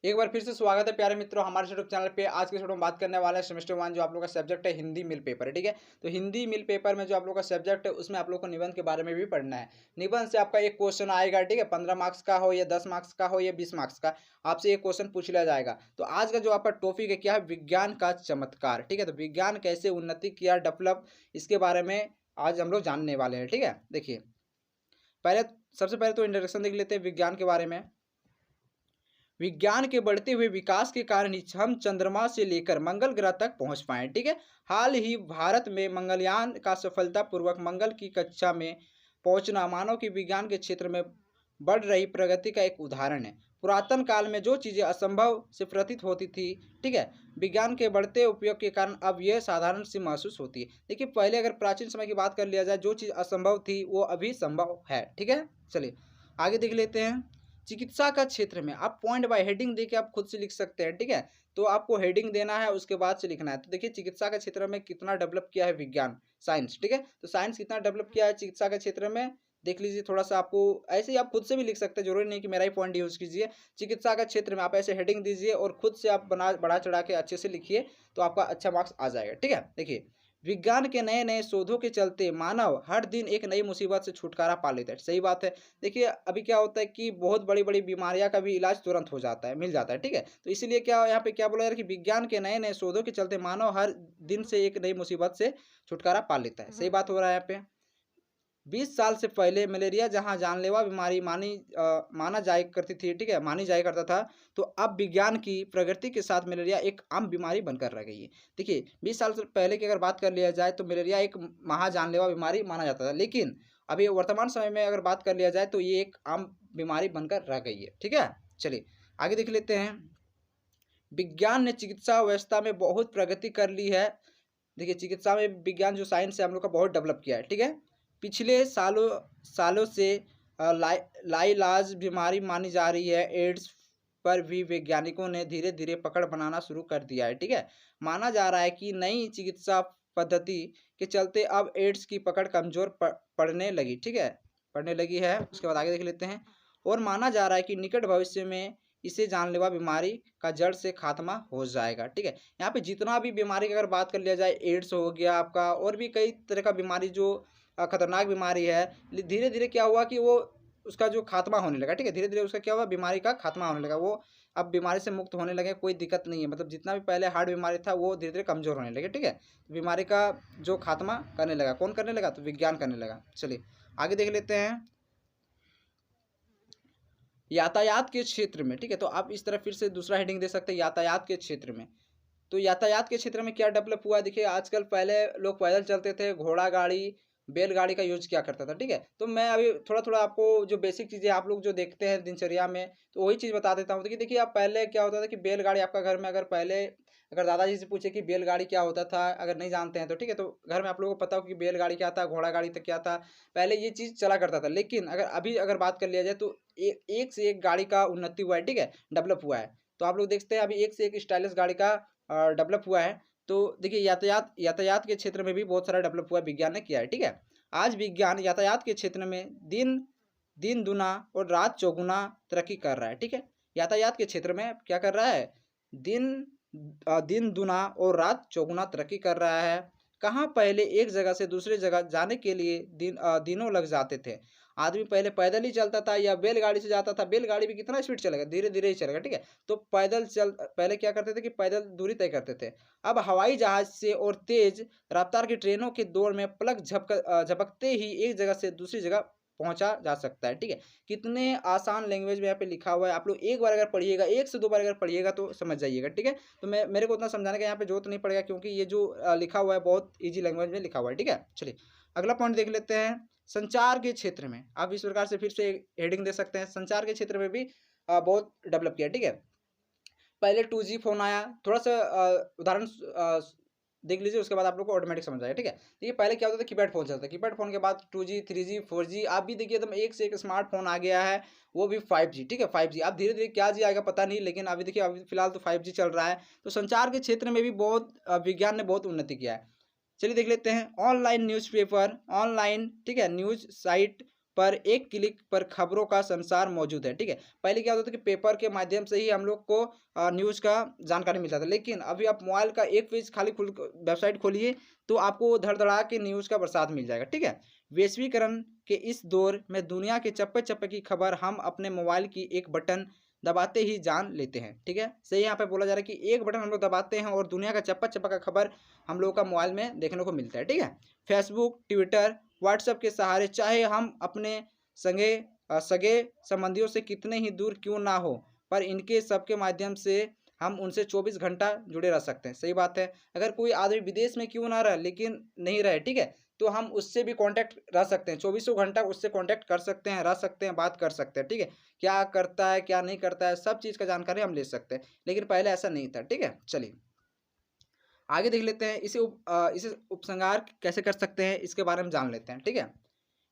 एक बार फिर से स्वागत है प्यारे मित्रों हमारे यूट्यूब चैनल पे। आज के वीडियो में बात करने वाले हैं सेमेस्टर 1 जो आप लोग का सब्जेक्ट है हिंदी मिल पेपर है, ठीक है। तो हिंदी मिल पेपर में जो आप लोग का सब्जेक्ट है उसमें आप लोग को निबंध के बारे में भी पढ़ना है। निबंध से आपका एक क्वेश्चन आएगा, ठीक है। 15 मार्क्स का हो या 10 मार्क्स का हो या 20 मार्क्स का, आपसे एक क्वेश्चन पूछ लिया जाएगा। तो आज का जो आपका टॉपिक है क्या है, विज्ञान का चमत्कार, ठीक है। तो विज्ञान कैसे उन्नति किया, डेवलप, इसके बारे में आज हम लोग जानने वाले हैं, ठीक है। देखिए, पहले सबसे पहले तो इंट्रोडक्शन देख लेते हैं विज्ञान के बारे में। विज्ञान के बढ़ते हुए विकास के कारण ही हम चंद्रमा से लेकर मंगल ग्रह तक पहुंच पाए, ठीक है। हाल ही भारत में मंगलयान का सफलतापूर्वक मंगल की कक्षा में पहुंचना मानव की विज्ञान के क्षेत्र में बढ़ रही प्रगति का एक उदाहरण है। पुरातन काल में जो चीज़ें असंभव से प्रतीत होती थी, ठीक है, विज्ञान के बढ़ते उपयोग के कारण अब यह साधारण सी महसूस होती है। देखिए, पहले अगर प्राचीन समय की बात कर लिया जाए, जो चीज़ असंभव थी वो अभी संभव है, ठीक है। चलिए आगे देख लेते हैं। चिकित्सा का क्षेत्र में आप पॉइंट बाय हेडिंग देके आप खुद से लिख सकते हैं, ठीक है। तो आपको हेडिंग देना है, उसके बाद से लिखना है। तो देखिए, चिकित्सा के क्षेत्र में कितना डेवलप किया है विज्ञान, साइंस, ठीक है। तो साइंस कितना डेवलप किया है चिकित्सा के क्षेत्र में, देख लीजिए। थोड़ा सा आपको ऐसे ही आप खुद से भी लिख सकते हैं, जरूरी नहीं कि मेरा ही पॉइंट यूज कीजिए। चिकित्सा का क्षेत्र में आप ऐसे हेडिंग दीजिए और खुद से आप बना बढ़ा चढ़ा के अच्छे से लिखिए, तो आपका अच्छा मार्क्स आ जाएगा, ठीक है। देखिए, विज्ञान के नए नए शोधों के चलते मानव हर दिन एक नई मुसीबत से छुटकारा पा लेता है, सही बात है। देखिए, अभी क्या होता है कि बहुत बड़ी बड़ी बीमारियां का भी इलाज तुरंत हो जाता है, मिल जाता है, ठीक है। तो इसीलिए क्या यहाँ पे क्या बोला जा रहा है कि विज्ञान के नए नए शोधों के चलते मानव हर दिन से एक नई मुसीबत से छुटकारा पा लेता है, सही बात हो रहा है यहाँ पे। 20 साल से पहले मलेरिया जहाँ जानलेवा बीमारी माना जाया करती थी, ठीक है, मानी जाया करता था, तो अब विज्ञान की प्रगति के साथ मलेरिया एक आम बीमारी बनकर रह गई है। देखिए, 20 साल से पहले की अगर बात कर लिया जाए तो मलेरिया एक महा जानलेवा बीमारी माना जाता था, लेकिन अभी वर्तमान समय में अगर बात कर लिया जाए तो ये एक आम बीमारी बनकर रह गई है, ठीक है। चलिए आगे देख लेते हैं। विज्ञान ने चिकित्सा व्यवस्था में बहुत प्रगति कर ली है। देखिए, चिकित्सा में विज्ञान जो साइंस है हम लोग का बहुत डेवलप किया है, ठीक है। पिछले सालों सालों से लाइलाज बीमारी मानी जा रही है, एड्स पर भी वैज्ञानिकों ने धीरे धीरे पकड़ बनाना शुरू कर दिया है, ठीक है। माना जा रहा है कि नई चिकित्सा पद्धति के चलते अब एड्स की पकड़ कमजोर पड़ने लगी, ठीक है, पड़ने लगी है। उसके बाद आगे देख लेते हैं। और माना जा रहा है कि निकट भविष्य में इसे जानलेवा बीमारी का जड़ से खात्मा हो जाएगा, ठीक है। यहाँ पे जितना भी बीमारी की अगर बात कर लिया जाए, एड्स हो गया आपका, और भी कई तरह का बीमारी जो खतरनाक बीमारी है, धीरे धीरे क्या हुआ कि वो उसका जो खात्मा होने लगा, ठीक है। धीरे धीरे उसका क्या हुआ, बीमारी का खात्मा होने लगा, वो अब बीमारी से मुक्त होने लगे, कोई दिक्कत नहीं है। मतलब जितना भी पहले हार्ट बीमारी था वो धीरे धीरे कमजोर होने लगे, ठीक है। तो बीमारी का जो खात्मा करने लगा, कौन करने लगा, तो विज्ञान करने लगा। चलिए आगे देख लेते हैं। यातायात के क्षेत्र में, ठीक है, तो आप इस तरह फिर से दूसरा हेडिंग दे सकते हैं, यातायात के क्षेत्र में। तो यातायात के क्षेत्र में क्या डेवलप हुआ, देखिए आजकल पहले लोग पैदल चलते थे, घोड़ा गाड़ी, बैलगाड़ी का यूज किया करता था, ठीक है। तो मैं अभी थोड़ा थोड़ा आपको जो बेसिक चीज़ें आप लोग जो देखते हैं दिनचर्या में, तो वही चीज़ बता देता हूँ। तो देखिए, आप पहले क्या होता था कि बैलगाड़ी आपका घर में, अगर पहले अगर दादाजी से पूछे कि बैलगाड़ी क्या होता था, अगर नहीं जानते हैं तो ठीक है, तो घर में आप लोगों को पता हो कि बैलगाड़ी क्या था, घोड़ा गाड़ी तक क्या था, पहले ये चीज़ चला करता था। लेकिन अगर अभी अगर बात कर लिया जाए तो एक से एक गाड़ी का उन्नति हुआ है, ठीक है, डेवलप हुआ है। तो आप लोग देखते हैं अभी एक से एक स्टाइलिश गाड़ी का डेवलप हुआ है। तो देखिए, यातायात यातायात के क्षेत्र में भी बहुत सारा डेवलप हुआ है, विज्ञान ने किया है, ठीक है। आज विज्ञान यातायात के क्षेत्र में दिन दिन दुना और रात चौगुना तरक्की कर रहा है, ठीक है। यातायात के क्षेत्र में क्या कर रहा है, दिन दिन दुना और रात चौगुना तरक्की कर रहा है। कहाँ पहले एक जगह से दूसरी जगह जाने के लिए दिनों लग जाते थे। आदमी पहले पैदल ही चलता था या बैलगाड़ी से जाता था। बैलगाड़ी भी कितना स्पीड चलेगा, धीरे धीरे ही चलेगा, ठीक है। तो पैदल चल पहले क्या करते थे कि पैदल दूरी तय करते थे। अब हवाई जहाज से और तेज रफ्तार की ट्रेनों के दौर में पलक झपकते ही एक जगह से दूसरी जगह पहुंचा जा सकता है, ठीक है। कितने आसान लैंग्वेज में यहाँ पे लिखा हुआ है, आप लोग एक बार अगर पढ़िएगा, एक से दो बार अगर पढ़िएगा तो समझ जाइएगा, ठीक है। तो मेरे को उतना समझाने का यहाँ पे जरूरत नहीं पड़ेगा, क्योंकि ये जो लिखा हुआ है बहुत ईजी लैंग्वेज में लिखा हुआ है, ठीक है। चलिए अगला पॉइंट देख लेते हैं। संचार के क्षेत्र में आप इस प्रकार से फिर से हेडिंग दे सकते हैं। संचार के क्षेत्र में भी बहुत डेवलप किया, ठीक है। पहले 2G फोन आया, थोड़ा सा उदाहरण देख लीजिए, उसके बाद आप लोग को ऑटोमेटिक समझ आएगा, ठीक है। देखिए, पहले क्या होता था, कीपैड फोन चलता था, कीपैड फोन के बाद 2G 3G 4G, आप भी देखिए एकदम एक से एक स्मार्टफोन आ गया है, वो भी 5G, ठीक है। 5G अब धीरे धीरे क्या जी आएगा पता नहीं, लेकिन अभी देखिए अभी फिलहाल तो 5G चल रहा है। तो संचार के क्षेत्र में भी बहुत विज्ञान ने बहुत उन्नति किया है। चलिए देख लेते हैं। ऑनलाइन न्यूज़पेपर, ऑनलाइन, ठीक है, न्यूज साइट, पर एक क्लिक पर खबरों का संसार मौजूद है, ठीक है। पहले क्या होता था कि पेपर के माध्यम से ही हम लोग को न्यूज़ का जानकारी मिलता था, लेकिन अभी आप मोबाइल का एक पेज खाली खुल वेबसाइट खोलिए तो आपको धड़-धड़ा के न्यूज़ का बरसात मिल जाएगा, ठीक है। वैश्वीकरण के इस दौर में दुनिया के चप्पे-चप्पे की खबर हम अपने मोबाइल की एक बटन दबाते ही जान लेते हैं, ठीक है। सही यहाँ पे बोला जा रहा है कि एक बटन हम लोग दबाते हैं और दुनिया का चप्पा-चप्पा का खबर हम लोगों का मोबाइल में देखने को मिलता है, ठीक है। फेसबुक, ट्विटर, व्हाट्सएप के सहारे चाहे हम अपने सगे संबंधियों से कितने ही दूर क्यों ना हो, पर इनके सबके माध्यम से हम उनसे 24 घंटा जुड़े रह सकते हैं। सही बात है। अगर कोई आदमी विदेश में क्यों ना रहे लेकिन नहीं रहे, ठीक है, तो हम उससे भी कांटेक्ट रह सकते हैं, चौबीसों घंटा उससे कांटेक्ट कर सकते हैं, रह सकते हैं, बात कर सकते हैं, ठीक है। क्या करता है, क्या नहीं करता है, सब चीज़ का जानकारी हम ले सकते हैं, लेकिन पहले ऐसा नहीं था, ठीक है। चलिए आगे देख लेते हैं, इसे उपसंहार कैसे कर सकते हैं, इसके बारे में जान लेते हैं, ठीक है।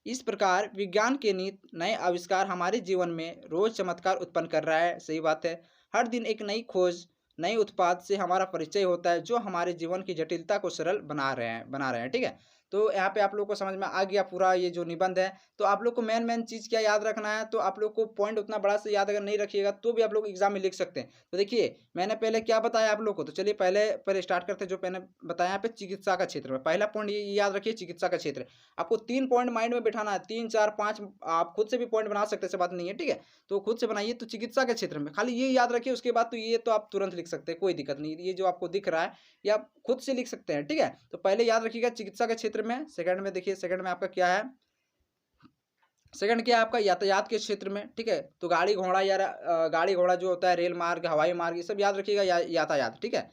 इस प्रकार विज्ञान के नित नए आविष्कार हमारे जीवन में रोज चमत्कार उत्पन्न कर रहा है। सही बात है। हर दिन एक नई खोज, नए उत्पाद से हमारा परिचय होता है जो हमारे जीवन की जटिलता को सरल बना रहे हैं, ठीक है। तो यहाँ पे आप लोग को समझ में आ गया पूरा ये जो निबंध है। तो आप लोग को मेन चीज़ क्या याद रखना है, तो आप लोग को पॉइंट उतना बड़ा से याद अगर नहीं रखिएगा तो भी आप लोग एग्जाम में लिख सकते हैं। तो देखिए मैंने पहले क्या बताया आप लोग को, तो चलिए पहले स्टार्ट करते हैं। जो मैंने बताया यहाँ पे चिकित्सा का क्षेत्र में, पहला पॉइंट ये याद रखिए, चिकित्सा का क्षेत्र। आपको 3 पॉइंट माइंड में बिठाना है, 3, 4, 5 आप खुद से भी पॉइंट बना सकते हैं, ऐसी बात नहीं है, ठीक है। तो खुद से बनाइए। तो चिकित्सा के क्षेत्र में खाली ये याद रखिए, उसके बाद तो ये तो आप तुरंत लिख सकते हैं, कोई दिक्कत नहीं। ये जो आपको दिख रहा है ये आप खुद से लिख सकते हैं, ठीक है। तो पहले याद रखिएगा चिकित्सा के क्षेत्र में। सेकंड में देखिए, सेकंड में आपका क्या है, सेकंड क्या है आपका यातायात के क्षेत्र में, ठीक है। तो गाड़ी घोड़ा जो होता है, रेल मार्ग, हवाई मार्ग, ये सब याद रखिएगा, यातायात, ठीक है।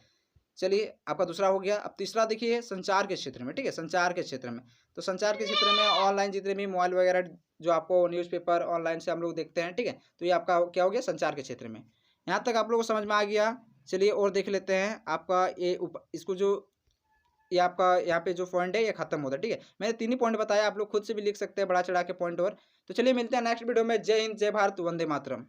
चलिए आपका दूसरा हो गया। अब तीसरा देखिए संचार के क्षेत्र में, ठीक है, संचार के क्षेत्र में। तो संचार के क्षेत्र में ऑनलाइन जितने भी मोबाइल वगैरह जो आपको न्यूज़पेपर ऑनलाइन से हम लोग देखते हैं, ठीक है। तो ये आपका क्या हो गया, संचार के क्षेत्र में। यहाँ तक आप लोगों को समझ में आ गया। चलिए और देख लेते हैं आपका इसको जो ये आपका यहाँ पे जो पॉइंट है ये खत्म होता है, ठीक है। मैंने 3 ही पॉइंट बताया, आप लोग खुद से भी लिख सकते हैं बढ़ा चढ़ा के पॉइंट और। तो चलिए मिलते हैं नेक्स्ट वीडियो में। जय हिंद, जय भारत, वंदे मातरम।